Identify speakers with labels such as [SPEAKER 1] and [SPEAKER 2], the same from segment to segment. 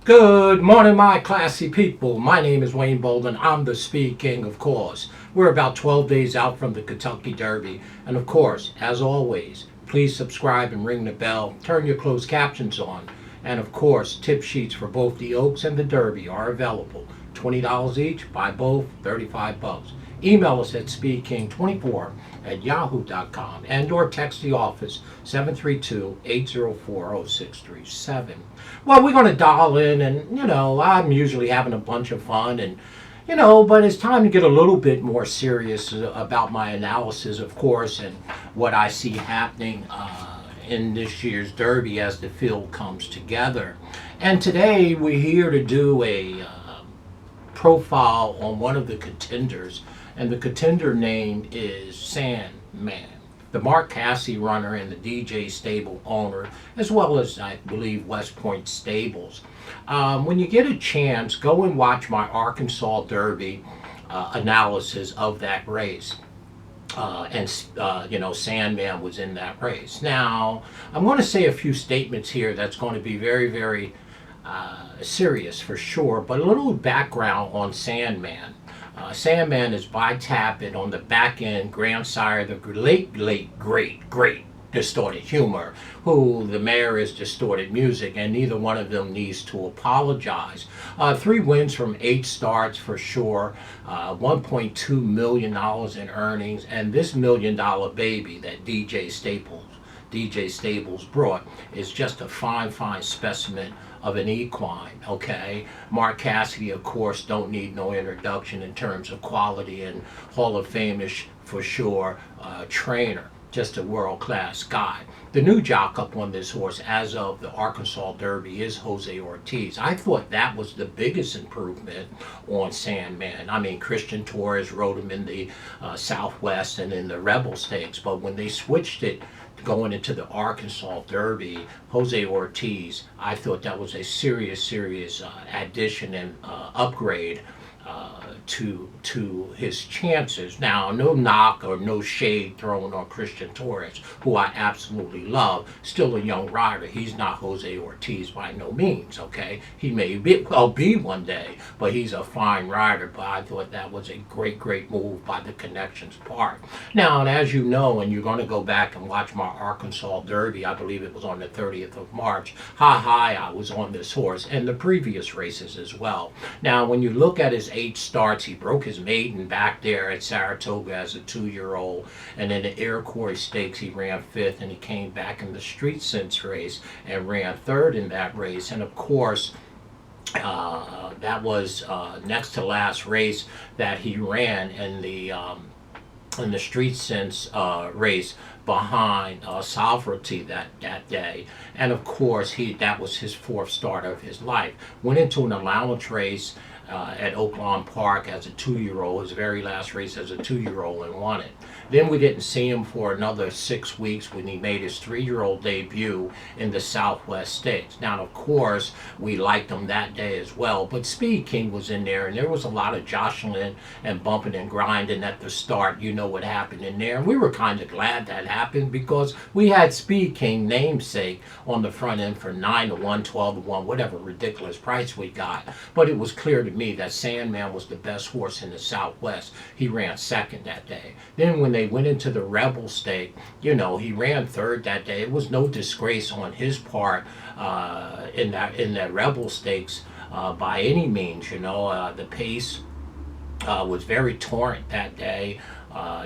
[SPEAKER 1] Good morning, my classy people. My name is Wayne Bolden. I'm the Speed King, of course. We're about 12 days out from the Kentucky Derby. And of course, as always, please subscribe and ring the bell. Turn your closed captions on. And of course, tip sheets for both the Oaks and the Derby are available. $20 each, buy both, 35 bucks. Email us at speedking24@yahoo.com and or text the office 732-804-0637. Well, we're going to dial in, and I'm usually having a bunch of fun, and but it's time to get a little bit more serious about my analysis, of course, and what I see happening in this year's Derby as the field comes together. And today we're here to do a profile on one of the contenders, and the contender name is SANDMAN, the Mark Casse runner and the DJ stable owner, as well as I believe West Point Stables. When you get a chance, go and watch my Arkansas Derby analysis of that race. SANDMAN was in that race. Now, I'm going to say a few statements here that's going to be very, very serious for sure, but a little background on SANDMAN. SANDMAN is by Tappet on the back end, grandsire of the late, great Distorted Humor, who the mayor is Distorted Music, and neither one of them needs to apologize. 3 wins from 8 starts for sure, $1.2 million in earnings, and this $1 million baby that DJ Stables brought is just a fine specimen of an equine, okay? Mark Casse, of course, don't need no introduction in terms of quality and Hall of Fame-ish for sure trainer. Just a world-class guy. The new jock up on this horse as of the Arkansas Derby is Jose Ortiz. I thought that was the biggest improvement on SANDMAN. I mean, Christian Torres rode him in the Southwest and in the Rebel Stakes, but when they switched it going into the Arkansas Derby, Jose Ortiz, I thought that was a serious addition and upgrade to his chances. Now, no knock or no shade thrown on Christian Torres, who I absolutely love. Still a young rider. He's not Jose Ortiz by no means, okay? He may be one day, but he's a fine rider. But I thought that was a great move by the Connections part. Now, and as you know, and you're going to go back and watch my Arkansas Derby, I believe it was on the 30th of March, how high I was on this horse, and the previous races as well. Now, when you look at his 8 starts, he broke his maiden back there at Saratoga as a 2-year-old, and in the Iroquois Stakes he ran 5th, and he came back in the Street Sense race and ran 3rd in that race. And of course, that was next to last race that he ran in the Street Sense race behind Sovereignty that day. And of course, that was his 4th start of his life. Went into an allowance race at Oaklawn Park as a 2-year-old, his very last race as a 2-year-old, and won it. Then we didn't see him for another 6 weeks when he made his 3-year-old debut in the Southwest Stakes. Now, of course, we liked him that day as well, but SpeedKing was in there, and there was a lot of jostling and bumping and grinding at the start. You know what happened in there, and we were kind of glad that happened because we had SpeedKing namesake on the front end for 9-1, 12-1, whatever ridiculous price we got. But it was clear to me that SANDMAN was the best horse in the Southwest. He ran 2nd that day. Then when they went into the Rebel Stake, he ran 3rd that day. It was no disgrace on his part in that Rebel Stakes by any means. The pace was very torrent that day.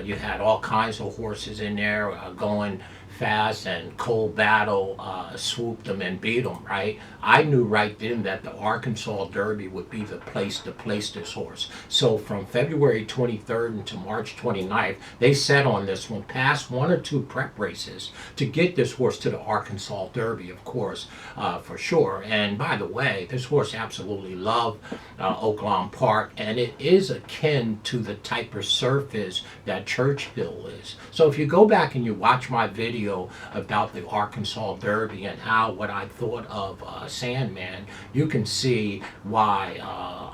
[SPEAKER 1] You had all kinds of horses in there going fast, and Cold Battle swooped them and beat them, right? I knew right then that the Arkansas Derby would be the place to place this horse. So from February 23rd until March 29th, they set on this one, past 1 or 2 prep races to get this horse to the Arkansas Derby, of course, for sure. And by the way, this horse absolutely loved Oaklawn Park, and it is akin to the type of surface that Churchill is. So if you go back and you watch my video about the Arkansas Derby and what I thought of SANDMAN, you can see why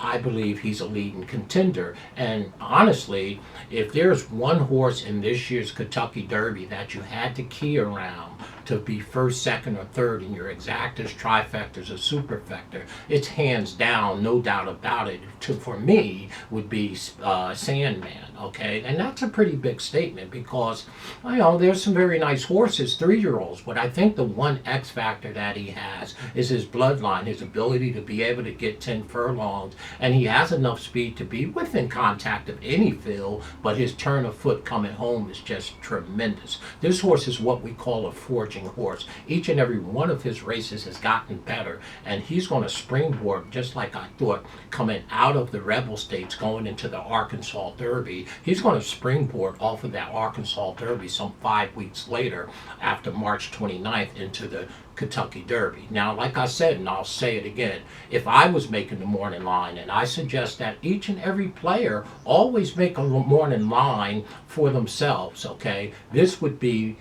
[SPEAKER 1] I believe he's a leading contender. And honestly, if there's one horse in this year's Kentucky Derby that you had to key around to be first, second, or third in your exactas, trifectas, or superfecta, it's hands down, no doubt about it, for me, would be Sandman, okay? And that's a pretty big statement because, there's some very nice horses, 3-year-olds, but I think the one X factor that he has is his bloodline, his ability to be able to get 10 furlongs, and he has enough speed to be within contact of any field, but his turn of foot coming home is just tremendous. This horse is what we call a forging horse. Each and every one of his races has gotten better, and he's going to springboard, just like I thought, coming out of the Rebel States, going into the Arkansas Derby. He's going to springboard off of that Arkansas Derby some 5 weeks later, after March 29th, into the Kentucky Derby. Now, like I said, and I'll say it again, if I was making the morning line, and I suggest that each and every player always make a morning line for themselves, okay, this would be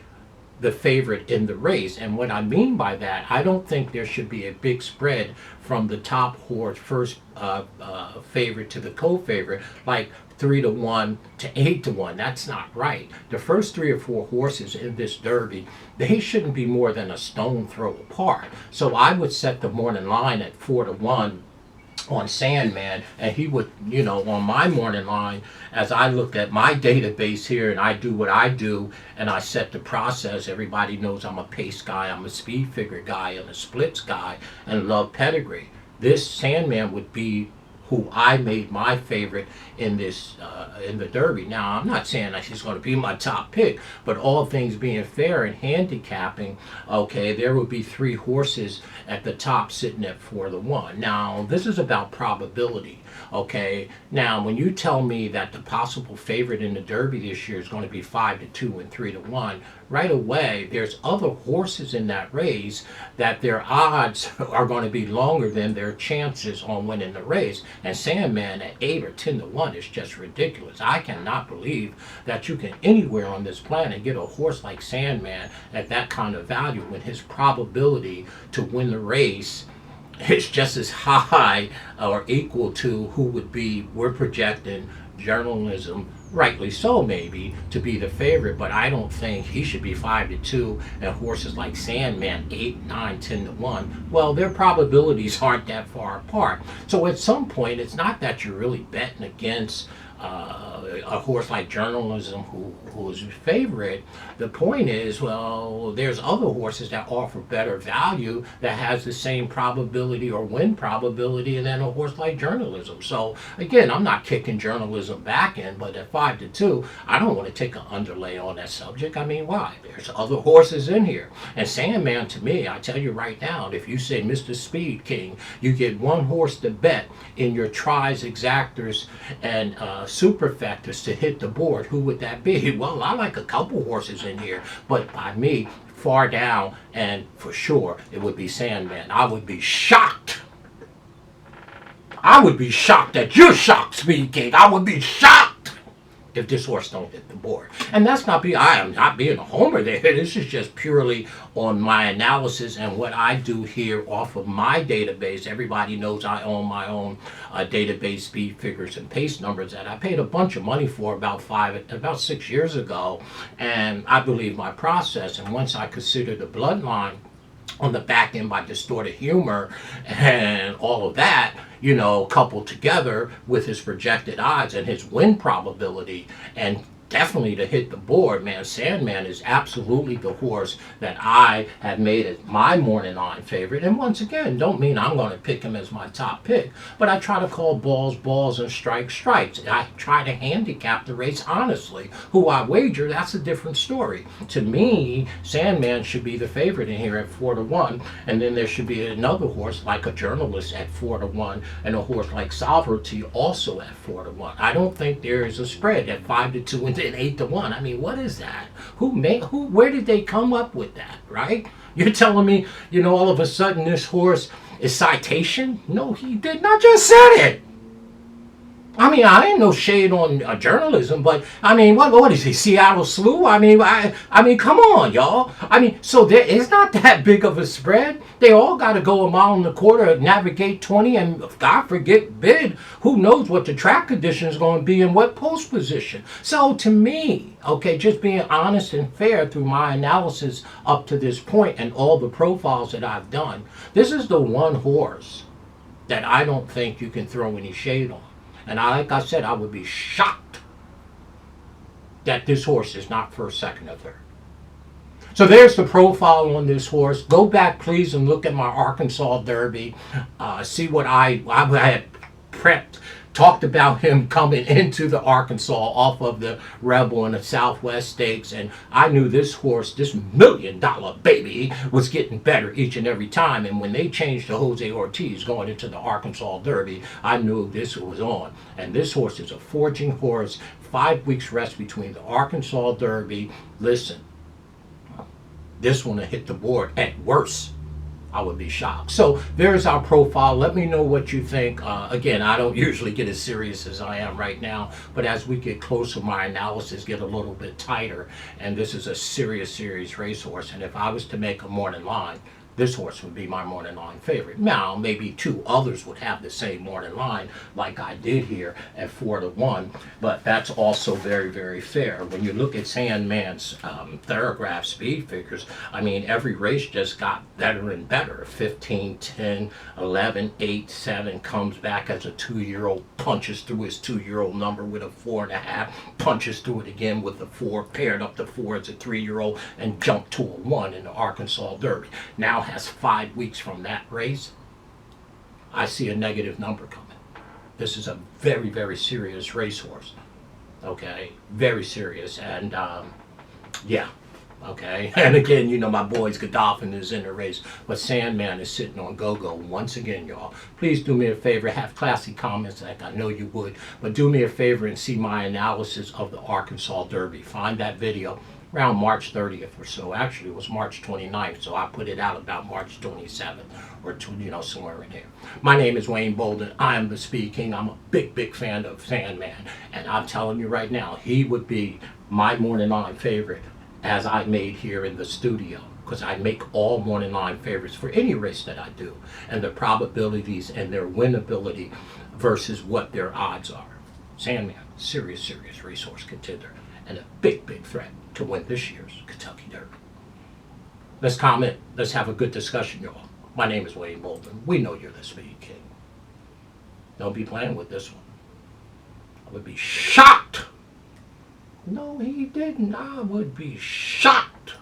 [SPEAKER 1] the favorite in the race. And what I mean by that, I don't think there should be a big spread from the top horse, first favorite to the co-favorite, like 3-1 to 8-1. That's not right. The first 3 or 4 horses in this Derby, they shouldn't be more than a stone throw apart. So I would set the morning line at 4-1 on Sandman, and he would, on my morning line, as I look at my database here and I do what I do and I set the process. Everybody knows I'm a pace guy, I'm a speed figure guy, and a splits guy, and love pedigree. This Sandman would be who I made my favorite in this in the Derby. Now, I'm not saying that he's going to be my top pick, but all things being fair in handicapping, okay, there would be 3 horses at the top sitting at 4-1. Now, this is about probability, okay? Now, when you tell me that the possible favorite in the Derby this year is going to be 5-2 and 3-1, right away, there's other horses in that race that their odds are going to be longer than their chances on winning the race. And Sandman at 8 or 10-1 is just ridiculous. I cannot believe that you can anywhere on this planet get a horse like Sandman at that kind of value when his probability to win the race is just as high or equal to who would be, we're projecting journalism, rightly so maybe, to be the favorite, but I don't think he should be 5-2 and horses like Sandman 8, 9, 10-1. Well, their probabilities aren't that far apart. So at some point, it's not that you're really betting against a horse like journalism who is your favorite. The point is, well, there's other horses that offer better value that has the same probability or win probability than a horse like journalism. So again, I'm not kicking journalism back in, but at 5-2, I don't want to take an underlay on that subject. I mean, why? There's other horses in here. And Sandman, to me, I tell you right now, if you say Mr. Speed King, you get one horse to bet in your tries, exactors, and superfectas to hit the board, who would that be? Well, I like a couple horses in here, but by me, far down, and for sure, it would be Sandman. I would be shocked. I would be shocked that you're shocked, Speed King. I would be shocked if this horse don't hit the board. And that's not I am not being a homer there. This is just purely on my analysis and what I do here off of my database. Everybody knows I own my own database, speed figures and pace numbers that I paid a bunch of money for about 6 years ago. And I believe my process. And once I consider the bloodline on the back end by distorted humor and all of that, coupled together with his projected odds and his win probability, and definitely to hit the board, man, Sandman is absolutely the horse that I have made as my morning line favorite. And once again, don't mean I'm going to pick him as my top pick, but I try to call balls balls and strikes strikes. I try to handicap the race honestly. Who I wager, that's a different story. To me, Sandman should be the favorite in here at 4-1, and then there should be another horse like a journalist at 4-1, and a horse like Sovereignty also at 4-1. I don't think there is a spread at 5-2 and 8-1. I mean, what is that? Where did they come up with that, right? You're telling me, all of a sudden this horse is Citation? No, he did not just said it. I mean, I ain't no shade on journalism, but I mean, what is he, Seattle Slew? I mean, come on, y'all. I mean, so there is not that big of a spread. They all got to go a mile and a quarter, navigate 20, and God forget bid. Who knows what the track condition is going to be and what post position. So to me, okay, just being honest and fair through my analysis up to this point and all the profiles that I've done, this is the one horse that I don't think you can throw any shade on. And like I said, I would be shocked that this horse is not first, second, or third. So there's the profile on this horse. Go back, please, and look at my Arkansas Derby. See what I had prepped, talked about him coming into the Arkansas off of the Rebel and the Southwest Stakes. And I knew this horse, this $1 million baby, was getting better each and every time. And when they changed to Jose Ortiz going into the Arkansas Derby, I knew this was on. And this horse is a forging horse. 5 weeks rest between the Arkansas Derby. Listen, this one will hit the board at worst. I would be shocked. So there's our profile. Let me know what you think. Again, I don't usually get as serious as I am right now, but as we get closer, my analysis get a little bit tighter. And this is a serious racehorse. And if I was to make a morning line, this horse would be my morning line favorite. Now, maybe two others would have the same morning line like I did here at 4-1, but that's also very fair. When you look at SANDMAN's Thoroughbred speed figures, I mean, every race just got better and better. 15, 10, 11, 8, 7, comes back as a 2-year-old, punches through his 2-year-old number with a 4.5, punches through it again with a 4, paired up to 4 as a 3-year-old, and jumped to a 1 in the Arkansas Derby. Now has 5 weeks from that race. I see a negative number coming. This is a very serious racehorse. Okay, very serious. And yeah, okay. And again, you know, my boys Godolphin is in the race, but SANDMAN is sitting on go-go once again, y'all. Please do me a favor, have classy comments like I know you would, but do me a favor and see my analysis of the Arkansas Derby. Find that video around March 30th or so. Actually, it was March 29th, so I put it out about March 27th or, you know, somewhere in there. My name is Wayne Bolden. I am the Speed King. I'm a big fan of SANDMAN, and I'm telling you right now, he would be my morning line favorite as I made here in the studio, because I make all morning line favorites for any race that I do, and the probabilities and their winnability versus what their odds are. SANDMAN, serious racehorse contender, and a big threat to win this year's Kentucky Derby. Let's comment. Let's have a good discussion, y'all. My name is Wayne Bolden. We know you're the Speed King. Don't be playing with this one. I would be shocked. No, he didn't. I would be shocked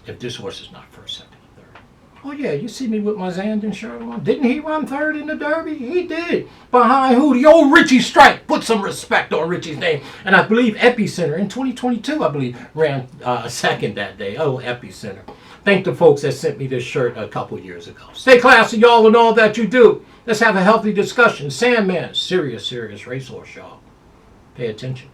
[SPEAKER 1] if this horse is not first, second, or third. Oh yeah, you see me with my Zandon shirt on. Didn't he run third in the Derby? He did. Behind who? The old Richie Strike. Put some respect on Richie's name. And I believe Epicenter in 2022, I believe, ran second that day. Oh, Epicenter. Thank the folks that sent me this shirt a couple years ago. Stay classy, y'all, in all that you do. Let's have a healthy discussion. SANDMAN, serious racehorse, y'all. Pay attention.